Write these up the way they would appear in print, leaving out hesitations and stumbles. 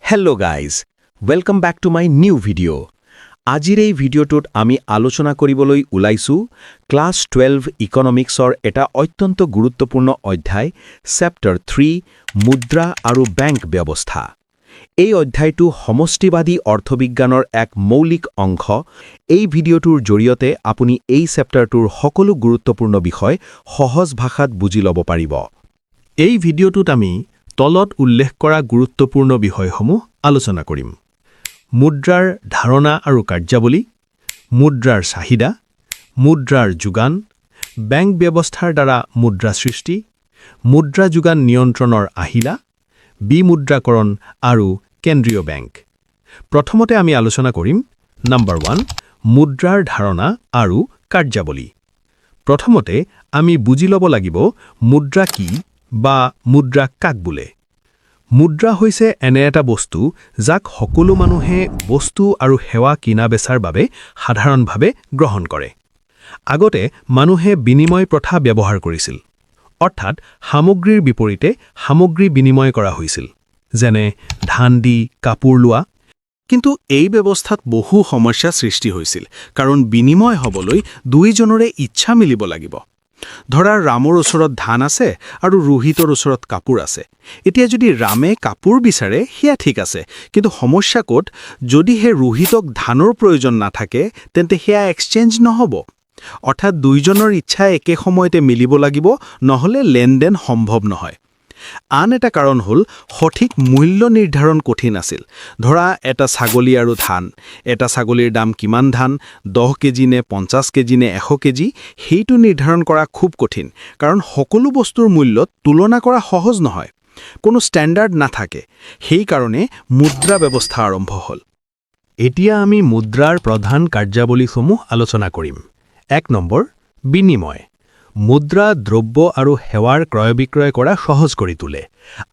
Hello' guys welcome back to my new video' আজিৰ এই ভিডিঅ'টোত আমি আলোচনা কৰিবলৈ ওলাইছোঁ ক্লাছ 12 ইকনমিক্সৰ এটা অত্যন্ত গুৰুত্বপূৰ্ণ অধ্যায় চেপ্টাৰ 3 মুদ্ৰা আৰু বেংক ব্যৱস্থা এই অধ্যায়টো সমষ্টিবাদী অৰ্থবিজ্ঞানৰ এক মৌলিক অংশ এই ভিডিঅ'টোৰ জৰিয়তে আপুনি এই চেপ্টাৰটোৰ সকলো গুৰুত্বপূৰ্ণ বিষয় সহজ ভাষাত বুজি ল'ব পাৰিব এই ভিডিঅ'টোত আমি তলত উল্লেখ কৰা গুৰুত্বপূৰ্ণ বিষয়সমূহ আলোচনা কৰিম মুদ্ৰাৰ ধাৰণা আৰু কাৰ্যাৱলী মুদ্ৰাৰ চাহিদা মুদ্ৰাৰ যোগান বেংক ব্যৱস্থাৰ দ্বাৰা মুদ্ৰা সৃষ্টি মুদ্ৰা যোগান নিয়ন্ত্ৰণৰ আহিলা বিমুদ্ৰাকৰণ আৰু কেন্দ্ৰীয় বেংক প্ৰথমতে আমি আলোচনা কৰিম নম্বৰ 1 মুদ্ৰাৰ ধাৰণা আৰু কাৰ্যাৱলী প্ৰথমতে আমি বুজি ল'ব লাগিব মুদ্ৰা কি বা মুদ্ৰা কাক বোলে মুদ্ৰা হৈছে এনে এটা বস্তু যাক সকলো মানুহে বস্তু আৰু সেৱা কিনা বেচাৰ বাবে সাধাৰণভাৱে গ্ৰহণ কৰে আগতে মানুহে বিনিময় প্ৰথা ব্যৱহাৰ কৰিছিল অৰ্থাৎ সামগ্ৰীৰ বিপৰীতে সামগ্ৰী বিনিময় কৰা হৈছিল যেনে ধান দি কাপোৰ লোৱা কিন্তু এই ব্যৱস্থাত বহু সমস্যা সৃষ্টি হৈছিল কাৰণ বিনিময় হ'বলৈ দুইজনৰে ইচ্ছা মিলিব লাগিব ধৰা ৰামৰ ওচৰত ধান আছে আৰু ৰোহিতৰ ওচৰত কাপোৰ আছে এতিয়া যদি ৰামে কাপোৰ বিচাৰে হিয়া ঠিক আছে কিন্তু সমস্যা ক'ত যদি হে ৰোহিতক ধানৰ প্ৰয়োজন নাথাকে তেন্তে হিয়া এক্সচেঞ্জ নহব অৰ্থাৎ দুইজনৰ ইচ্ছা একে সময়তে মিলিব লাগিব নহলে লেনদেন সম্ভৱ নহয় আন এটা কাৰণ হ'ল সঠিক মূল্য নিৰ্ধাৰণ কঠিন আছিল ধৰা এটা ছাগলী আৰু ধান এটা ছাগলীৰ দাম কিমান ধান 10 কেজি নে 50 কেজি নে 100 কেজি সেইটো নিৰ্ধাৰণ কৰা খুব কঠিন কাৰণ সকলো বস্তুৰ মূল্যত তুলনা কৰা সহজ নহয় কোনো ষ্টেণ্ডাৰ্ড নাথাকে সেই কাৰণে মুদ্ৰা ব্যৱস্থা আৰম্ভ হ'ল এতিয়া আমি মুদ্ৰাৰ প্ৰধান কাৰ্যাৱলীসমূহ আলোচনা কৰিম 1 নম্বৰ বিনিময় মুদ্ৰা দ্ৰব্য আৰু সেৱাৰ ক্ৰয় বিক্ৰয় কৰা সহজ কৰি তোলে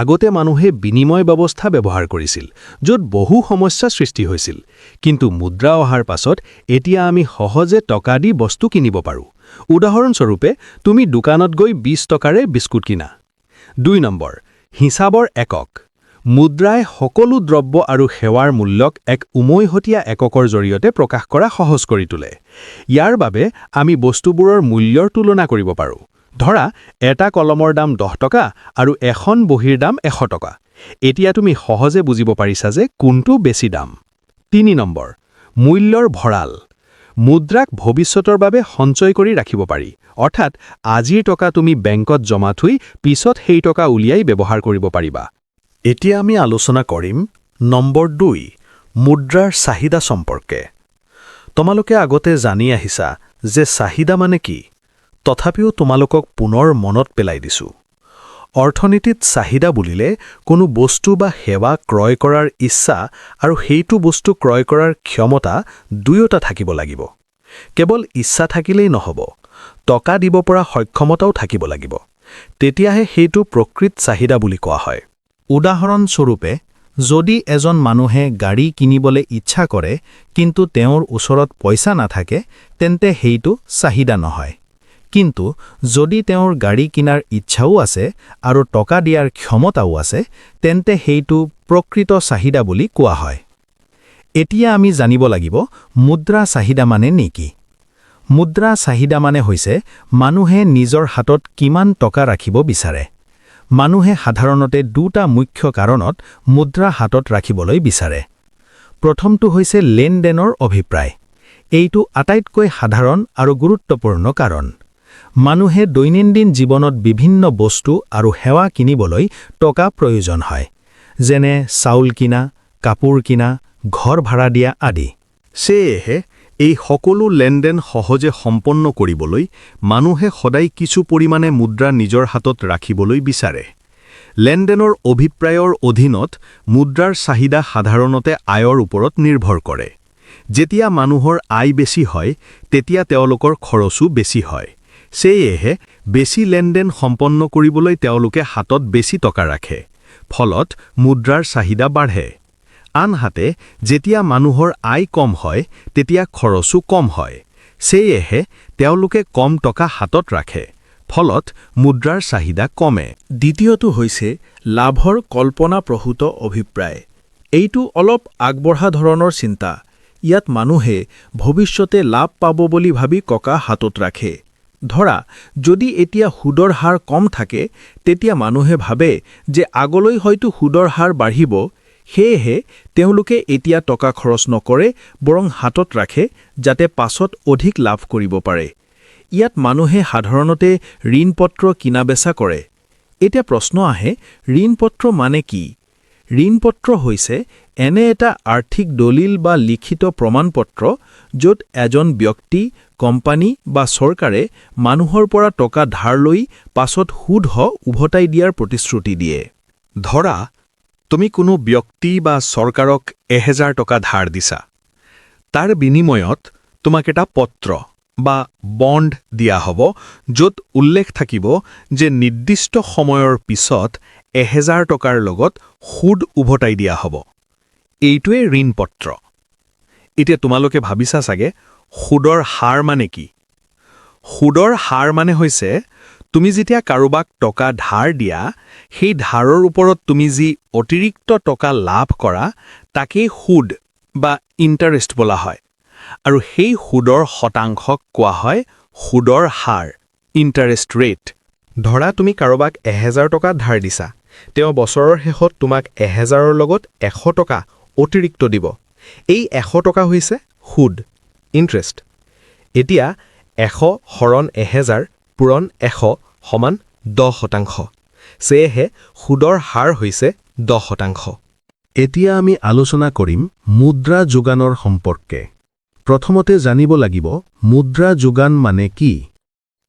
আগতে মানুহে বিনিময় ব্যৱস্থা ব্যৱহাৰ কৰিছিল য'ত বহু সমস্যা সৃষ্টি হৈছিল কিন্তু মুদ্ৰা অহাৰ পাছত এতিয়া আমি সহজে টকা দি বস্তু কিনিব পাৰোঁ উদাহৰণস্বৰূপে তুমি দোকানত গৈ 20 টকাৰে বিস্কুট কিনা 2 নম্বৰ হিচাবৰ একক মুদ্ৰাই সকলো দ্ৰব্য আৰু সেৱাৰ মূল্যক এক উমৈহতীয়া এককৰ জৰিয়তে প্ৰকাশ কৰা সহজ কৰি তোলে ইয়াৰ বাবে আমি বস্তুবোৰৰ মূল্যৰ তুলনা কৰিব পাৰোঁ ধৰা এটা কলমৰ দাম 10 টকা আৰু এখন বহীৰ দাম 100 টকা এতিয়া তুমি সহজে বুজিব পাৰিছা যে কোনটো বেছি দাম 3 নম্বৰ মূল্যৰ ভঁৰাল মুদ্ৰাক ভৱিষ্যতৰ বাবে সঞ্চয় কৰি ৰাখিব পাৰি অৰ্থাৎ আজিৰ টকা তুমি বেংকত জমা থৈ পিছত সেই টকা উলিয়াই ব্যৱহাৰ কৰিব পাৰিবা এতিয়া আমি আলোচনা কৰিম নম্বৰ 2 মুদ্ৰাৰ চাহিদা সম্পৰ্কে তোমালোকে আগতে জানি আহিছা যে চাহিদা মানে কি তথাপিও তোমালোকক পুনৰ মনত পেলাই দিছো অৰ্থনীতিত চাহিদা বুলিলে কোনো বস্তু বা সেৱা ক্ৰয় কৰাৰ ইচ্ছা আৰু সেইটো বস্তু ক্ৰয় কৰাৰ ক্ষমতা দুয়োটা থাকিব লাগিব কেৱল ইচ্ছা থাকিলেই নহব টকা দিব পৰা সক্ষমতাও থাকিব লাগিব তেতিয়াহে সেইটো প্ৰকৃত চাহিদা বুলি কোৱা হয় উদাহৰণস্বৰূপে যদি এজন মানুহে গাড়ী কিনিবলৈ ইচ্ছা কৰে কিন্তু তেওঁৰ ওচৰত পইচা নাথাকে তেন্তে সেইটো চাহিদা নহয় কিন্তু যদি তেওঁৰ গাড়ী কিনাৰ ইচ্ছাও আছে আৰু টকা দিয়াৰ ক্ষমতাও আছে তেন্তে সেইটো প্ৰকৃত চাহিদা বুলি কোৱা হয় এতিয়া আমি জানিব লাগিব মুদ্ৰা চাহিদা মানে নেকি মুদ্ৰা চাহিদা মানে হৈছে মানুহে নিজৰ হাতত কিমান টকা ৰাখিব বিচাৰে মানুহে সাধাৰণতে দুটা মুখ্য কাৰণত মুদ্ৰা হাতত ৰাখিবলৈ বিচাৰে প্ৰথমটো হৈছে লেনদেনৰ অভিপ্ৰায় এইটো আটাইতকৈ সাধাৰণ আৰু গুৰুত্বপূৰ্ণ কাৰণ মানুহে দৈনন্দিন জীৱনত বিভিন্ন বস্তু আৰু সেৱা কিনিবলৈ টকা প্ৰয়োজন হয় যেনে চাউল কিনা কাপোৰ কিনা ঘৰ ভাড়া দিয়া আদি সেয়েহে এই সকলো লেনদেন সহজে সম্পন্ন কৰিবলৈ মানুহে সদায় কিছু পৰিমাণে মুদ্ৰা নিজৰ হাতত ৰাখিবলৈ বিচাৰে লেনদেনৰ অভিপ্ৰায়ৰ অধীনত মুদ্ৰাৰ চাহিদা সাধাৰণতে আয়ৰ ওপৰত নিৰ্ভৰ কৰে যেতিয়া মানুহৰ আয় বেছি হয় তেতিয়া তেওঁলোকৰ খৰচো বেছি হয় সেয়েহে বেছি লেনদেন সম্পন্ন কৰিবলৈ তেওঁলোকে হাতত বেছি টকা ৰাখে ফলত মুদ্ৰাৰ চাহিদা বাঢ়ে আনহাতে যেতিয়া মানুহৰ আয় কম হয় তেতিয়া খৰচো কম হয় সেয়েহে তেওঁলোকে কম টকা হাতত ৰাখে ফলত মুদ্ৰাৰ চাহিদা কমে দ্বিতীয়টো হৈছে লাভৰ কল্পনাপ্ৰসূত অভিপ্ৰায় এইটো অলপ আগবঢ়া ধৰণৰ চিন্তা। ইয়াত মানুহে ভৱিষ্যতে লাভ পাব বুলি ভাবি টকা হাতত ৰাখে। ধৰা, যদি এতিয়া সুদৰ হাৰ কম থাকে, তেতিয়া মানুহে ভাবে যে আগলৈ হয়তো সুদৰ হাৰ বাঢ়িব, সেয়েহে তেওঁলোকে এতিয়া টকা খৰচ নকৰে, বৰং হাতত ৰাখে যাতে পাছত অধিক লাভ কৰিব পাৰে। ইয়াত মানুহে সাধাৰণতে ঋণপত্ৰ কিনা-বেচা কৰে। এতিয়া প্ৰশ্ন আহে, ঋণপত্ৰ মানে কি? ঋণপত্ৰ হৈছে এনে এটা আৰ্থিক দলিল বা লিখিত প্ৰমাণপত্ৰ য'ত এজন ব্যক্তি, কোম্পানী বা চৰকাৰে মানুহৰ পৰা টকা ধাৰ লৈ পাছত সুদসহ উভতাই দিয়াৰ প্ৰতিশ্ৰুতি দিয়ে। ধৰা, তুমি কোনো ব্যক্তি বা চৰকাৰক 1000 টকা ধাৰ দিছা। তাৰ বিনিময়ত তোমাক এটা পত্ৰ বা বণ্ড দিয়া হ'ব, য'ত উল্লেখ থাকিব যে নিৰ্দিষ্ট সময়ৰ পিছত 1000 টকাৰ লগত সুদ উভতাই দিয়া হ'ব। এইটোৱে ঋণপত্ৰ। এতিয়া তোমালোকে ভাবিছা চাগে, সুদৰ হাৰ মানে কি? সুদৰ হাৰ মানে হৈছে তুমি যেতিয়া কাৰোবাক টকা ধাৰ দিয়া, সেই ধাৰৰ ওপৰত তুমি যি অতিৰিক্ত টকা লাভ কৰা, তাকেই সুদ বা ইণ্টাৰেষ্ট বোলা হয়। আৰু সেই সুদৰ শতাংশক কোৱা হয় সুদৰ হাৰ, ইণ্টাৰেষ্ট ৰেট। ধৰা, তুমি কাৰোবাক 1000 টকা ধাৰ দিছা। তেওঁ বছৰৰ শেষত তোমাক 1000ৰ লগত 100 টকা অতিৰিক্ত দিব। এই 100 টকা হৈছে সুদ, ইণ্টাৰেষ্ট। এতিয়া 100 হৰণ 1000 পূৰণ 100 সমান 10%। সেয়েহে সুদৰ হাৰ হৈছে 10%। এতিয়া আমি আলোচনা কৰিম মুদ্ৰা যোগানৰ সম্পৰ্কে। প্ৰথমতে জানিব লাগিব মুদ্ৰা যোগান মানে কি?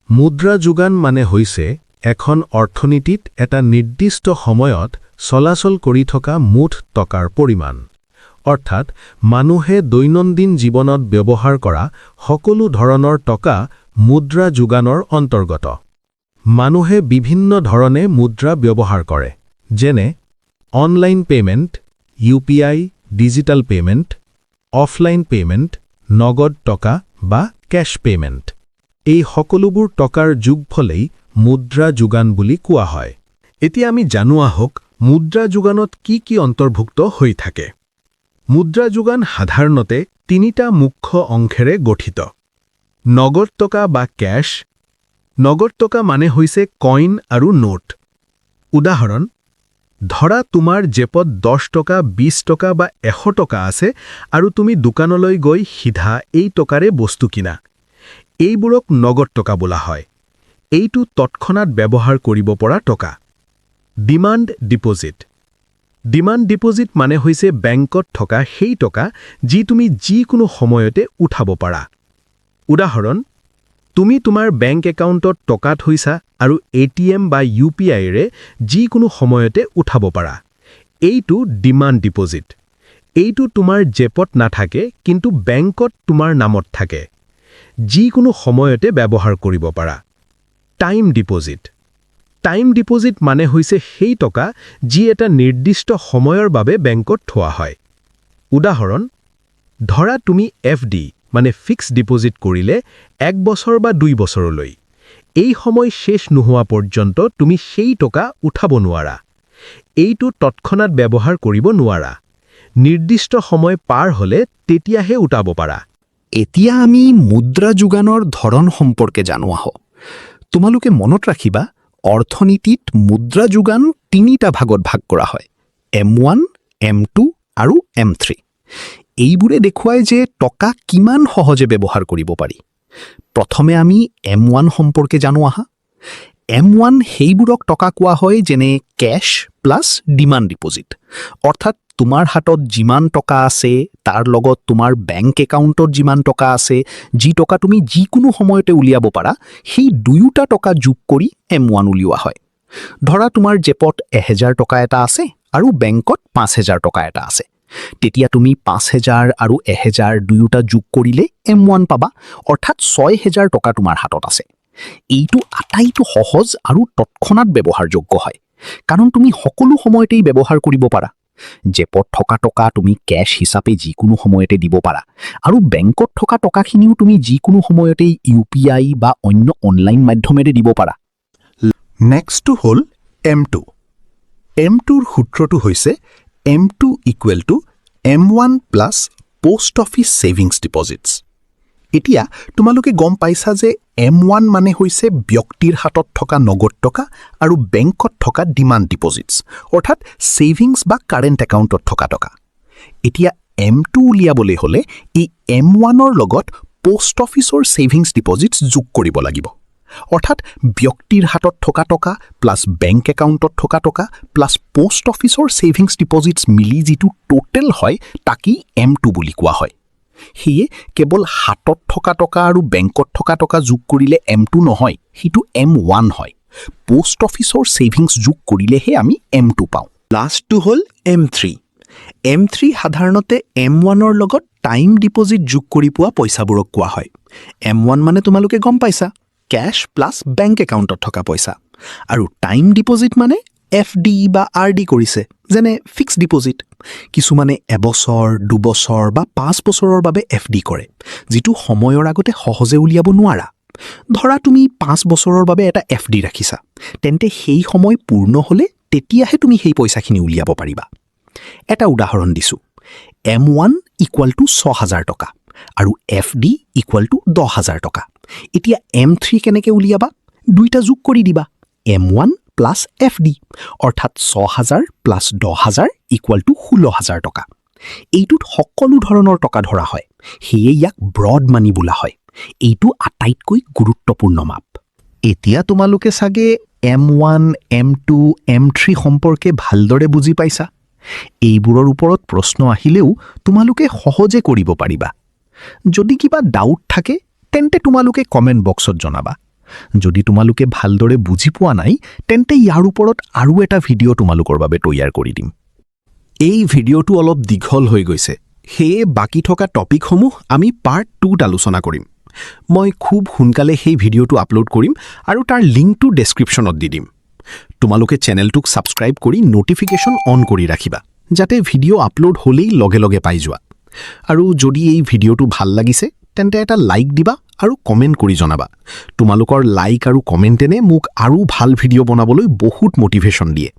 মুদ্ৰা যোগান মানে হৈছে এখন অৰ্থনীতিত এটা নিৰ্দিষ্ট সময়ত চলাচল কৰি থকা মুঠ টকাৰ পৰিমাণ। অৰ্থাৎ মানুহে দৈনন্দিন জীৱনত ব্যৱহাৰ কৰা সকলো ধৰণৰ টকা মুদ্ৰা যোগানৰ অন্তৰ্গত। মানুহে বিভিন্ন ধৰণে মুদ্ৰা ব্যৱহাৰ কৰে, যেনে online payment, UPI, digital payment, offline payment, নগদ টকা বা কেশ পেমেণ্ট। এই সকলোবোৰ টকাৰ যোগফলেই মুদ্ৰা যোগান বুলি কোৱা হয়। এতিয়া আমি জানো আহক মুদ্ৰা যোগানত কি কি অন্তৰ্ভুক্ত হৈ থাকে। মুদ্ৰা যোগান সাধাৰণতে 3টা মুখ্য অংশেৰে গঠিত। নগদ টকা বা কেশ। নগদ টকা মানে হৈছে কইন আৰু নোট। উদাহৰণ, ধৰা তোমাৰ জেপত 10 টকা, 20 টকা বা 100 টকা আছে আৰু তুমি দোকানলৈ গৈ সিধা এই টকাৰে বস্তু কিনা। এইবোৰক নগদ টকা বোলা হয়। এইটো তৎক্ষণাত ব্যৱহাৰ কৰিব পৰা টকা। Demand deposit. ডিমাণ্ড ডিপজিট মানে হৈছে বেংকত থকা সেই টকা যি তুমি যিকোনো সময়তে উঠাব পাৰা। উদাহৰণ, তুমি তোমাৰ বেংক একাউণ্টত টকা থৈছা আৰু ATM বা UPIৰে যিকোনো সময়তে উঠাব পাৰা। এইটো ডিমাণ্ড ডিপজিট। এইটো তোমাৰ জেপত নাথাকে, কিন্তু বেংকত তোমাৰ নামত থাকে। যিকোনো সময়তে ব্যৱহাৰ কৰিব পাৰা। Time deposit. টাইম ডিপজিট মানে হৈছে সেই টকা যি এটা নিৰ্দিষ্ট সময়ৰ বাবে বেংকত থোৱা হয়। উদাহৰণ, ধৰা তুমি FD মানে ফিক্সড ডিপজিট কৰিলে 1 বছৰ বা 2 বছৰলৈ। এই সময় শেষ নোহোৱা পৰ্যন্ত তুমি সেই টকা উঠাব নোৱাৰা। এইটো তৎক্ষণাত ব্যৱহাৰ কৰিব নোৱাৰা। নিৰ্দিষ্ট সময় পাৰ হ'লে তেতিয়াহে উঠাব পাৰা। এতিয়া আমি মুদ্ৰা যোগানৰ ধৰণ সম্পৰ্কে জানো আহক। তোমালোকে মনত ৰাখিবা, অৰ্থনীতিত মুদ্ৰা যোগান 3টা ভাগত ভাগ কৰা হয়: M1, M2 আৰু M3। এইবোৰে দেখুৱায় যে টকা কিমান সহজে ব্যৱহাৰ কৰিব পাৰি। প্ৰথমে আমি M1 সম্পৰ্কে জানো আহা। M1 সেইবোৰক টকা কোৱা হয় যেনে কেশ প্লাছ ডিমাণ্ড ডিপজিট। অৰ্থাৎ তোমাৰ হাতত যিমান টকা আছে তাৰ লগত তোমাৰ বেংক একাউণ্টত যিমান টকা আছে, যি টকা তুমি যিকোনো সময়তে উলিয়াব পাৰা, সেই দুয়োটা টকা যোগ কৰি M1 উলিওৱা হয়। ধৰা তোমাৰ জেপত 1000 টকা এটা আছে আৰু বেংকত 5000 টকা এটা আছে। তেতিয়া তুমি 5000 আৰু 1000 দুয়োটা যোগ কৰিলে M1 পাবা, অৰ্থাৎ 6000 টকা তোমাৰ হাতত আছে। এইটো আটাইটো সহজ আৰু তৎক্ষণাত ব্যৱহাৰযোগ্য হয়, কাৰণ তুমি সকলো সময়তেই ব্যৱহাৰ কৰিব পাৰা। জেপত থকা টকা তুমি কেশ হিচাপে যিকোনো সময়তে দিব পাৰা, আৰু বেংকত থকা টকাখিনিও তুমি যিকোনো সময়তেই UPI বা অন্য অনলাইন মাধ্যমেৰে দিব পাৰা। নেক্সটটো হ'ল M2। M2ৰ সূত্ৰটো হৈছে M2 equal to M1 plus post office savings deposits. এতিয়া তোমালোকে গম পাইছা যে M1 মানে হৈছে ব্যক্তিৰ হাতত থকা নগদ টকা আৰু বেংকত থকা ডিমাণ্ড ডিপজিটছ, অৰ্থাৎ ছেভিংছ বা কাৰেণ্ট একাউণ্টত থকা টকা। এতিয়া M2 উলিয়াবলৈ হ'লে এই M1ৰ লগত পোষ্ট অফিচৰ ছেভিংছ ডিপজিটছ যোগ কৰিব লাগিব, অৰ্থাৎ ব্যক্তিৰ হাতত থকা টকা প্লাছ বেংক একাউণ্টত থকা টকা প্লাছ পোষ্ট অফিচৰ ছেভিংছ ডিপজিটছ মিলি যিটো টোটেল হয় তাকেই M2 বুলি কোৱা হয়। সেয়ে কেৱল হাতত থকা টকা আৰু বেংকত থকা টকা যোগ কৰিলে M2 নহয়, সেইটো M1 হয়। পোষ্ট অফিচৰ ছেভিংছ যোগ কৰিলেহে আমি M2 পাওঁ। লাষ্টটো হ'ল M3। M3 সাধাৰণতে M1ৰ লগত টাইম ডিপজিট যোগ কৰি পোৱা পইচাবোৰক কোৱা হয়। M1 মানে তোমালোকে গম পাইছা, কেছ প্লাছ বেংক একাউণ্টত থকা পইচা, আৰু টাইম ডিপজিট মানে FD বা RD কৰিছে, যেনে ফিক্স ডিপজিট। কিছুমানে এবছৰ, 2 বছৰ বা 5 বছৰৰ বাবে FD কৰে, যিটো সময়ৰ আগতে সহজে উলিয়াব নোৱাৰা। ধৰা তুমি 5 বছৰৰ বাবে এটা FD ৰাখিছা, তেন্তে সেই সময় পূৰ্ণ হ'লে তেতিয়াহে তুমি সেই পইচাখিনি উলিয়াব পাৰিবা। এটা উদাহৰণ দিছোঁ, M1 ইকুৱেল টু 6,000 টকা আৰু FD ইকুৱেল টু 10,000 টকা। এতিয়া M3 কেনেকৈ উলিয়াবা? দুইটা যোগ কৰি দিবা, M1 প্লাছ FD, অৰ্থাৎ 6,000 প্লাছ 10,000 ইকুৱেল টু 16,000 টকা। এইটোত সকলো ধৰণৰ টকা ধৰা হয়, সেয়ে ইয়াক ব্ৰড মানি বোলা হয়। এইটো আটাইতকৈ গুৰুত্বপূৰ্ণ মাপ। এতিয়া তোমালোকে চাগে M1, M2, M3 সম্পৰ্কে ভালদৰে বুজি পাইছা। এইবোৰৰ ওপৰত প্ৰশ্ন আহিলেও তোমালোকে সহজে কৰিব পাৰিবা। যদি কিবা ডাউট থাকে তেন্তে তোমালোকে কমেণ্ট বক্সত জনাবা। যদি তোমালোকে ভালদৰে বুজি পোৱা নাই তেন্তে ইয়াৰ ওপৰত আৰু এটা ভিডিঅ' তোমালোকৰ বাবে তৈয়াৰ কৰি দিম। এই ভিডিঅ'টো অলপ দীঘল হৈ গৈছে, সেয়ে বাকী থকা টপিকসমূহ আমি পাৰ্ট 2ত আলোচনা কৰিম। মই খুব সোনকালে সেই ভিডিঅ'টো আপলোড কৰিম আৰু তাৰ লিংকটো ডেছক্ৰিপশ্যনত দি দিম। তোমালোকে চেনেলটোক ছাবস্ক্ৰাইব কৰি ন'টিফিকেশ্যন অন কৰি ৰাখিবা, যাতে ভিডিঅ' আপলোড হ'লেই লগে লগে পাই যোৱা। আৰু যদি এই ভিডিঅ'টো ভাল লাগিছে তেন্তে এটা লাইক দিবা আৰু কমেণ্ট কৰি জনাবা। তোমালোকৰ লাইক আৰু কমেণ্টেনে মোক আৰু ভাল ভিডিঅ' বনাবলৈ বহুত মটিভেশ্যন দিয়ে।